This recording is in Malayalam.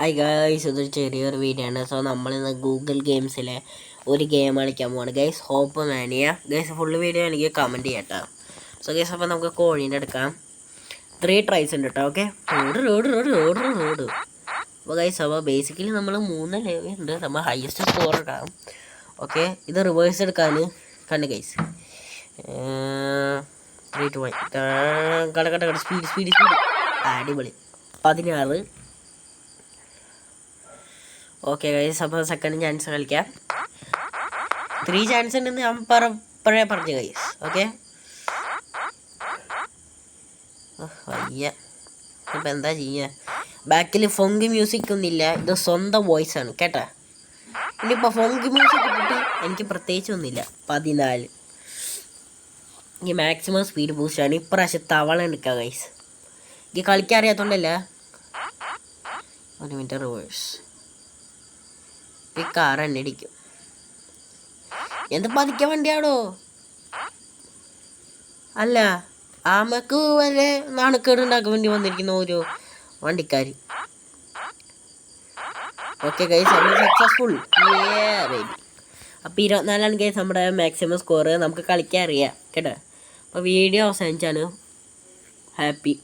ഹായ് ഗൈസ്, ഇതൊരു ചെറിയൊരു വീഡിയോ ആണ്. സോ നമ്മളിന്ന് ഗൂഗിൾ ഗെയിംസിലെ ഒരു ഗെയിം കളിക്കാൻ പോവാണ് guys. Hop mania guys. Full video എനിക്ക് കമൻറ്റ് ചെയ്യട്ടോ. സോ ഗൈസ്, അപ്പോൾ നമുക്ക് കോഴീൻ്റെ എടുക്കാം. 3 ട്രൈസ് ഉണ്ട് കേട്ടോ. Okay, road. അപ്പോൾ ഗൈസ്, അപ്പോൾ ബേസിക്കലി നമ്മൾ 3 ലെവൽ ഉണ്ട്. നമ്മൾ ഹയസ്റ്റ് സ്കോർ ഇടാം. ഓക്കെ, ഇത് റിവേഴ്സ് എടുക്കാൻ കണ്ട് ഗൈസ്. 3 2 1 കട സ്പീഡ് അടിപൊളി. 16. ഓക്കെ ഗൈസ്, അപ്പോൾ സെക്കൻഡ് ചാൻസ് കളിക്കാം. 3 ചാൻസ് ഉണ്ടെന്ന് ഞാൻ പറഞ്ഞു ഗൈസ്. ഓക്കെ, അയ്യ ഇപ്പം എന്താ ചെയ്യുക? ബാക്കിൽ ഫൊങ്കി മ്യൂസിക് ഒന്നുമില്ല, ഇത് സ്വന്തം വോയിസ് ആണ് കേട്ടാ. ഇനിയിപ്പോൾ ഫൊങ്കി മ്യൂസിക് ഇട്ടിട്ട് എനിക്ക് പ്രത്യേകിച്ച് ഒന്നുമില്ല. 14. ഈ മാക്സിമം സ്പീഡ് ബൂസ്റ്റാണ്. ഇപ്രാവശ്യം തവള എടുക്കുക ഗൈസ്. എനിക്ക് കളിക്കാൻ അറിയാത്തോണ്ടല്ല. 1 മിനിറ്റ് റിവേഴ്സ്. ഈ കാർ എന്നെ ഇടിക്കും. എന്ത് പതിക്കാൻ വണ്ടിയാണോ? അല്ല, ആമക്ക് വരെ നാണക്കേട് ഉണ്ടാക്കാൻ വേണ്ടി വന്നിരിക്കുന്ന ഒരു വണ്ടിക്കാരി. ഓക്കെ ഗൈസ്, നമ്മൾ സക്സസ്ഫുൾ. അപ്പോൾ 24 ഗൈസ് നമ്മുടെ മാക്സിമം സ്കോർ. നമുക്ക് കളിക്കാൻ അറിയാം കേട്ടോ. അപ്പോൾ വീഡിയോ അവസാനിച്ചാണ്. ഹാപ്പി.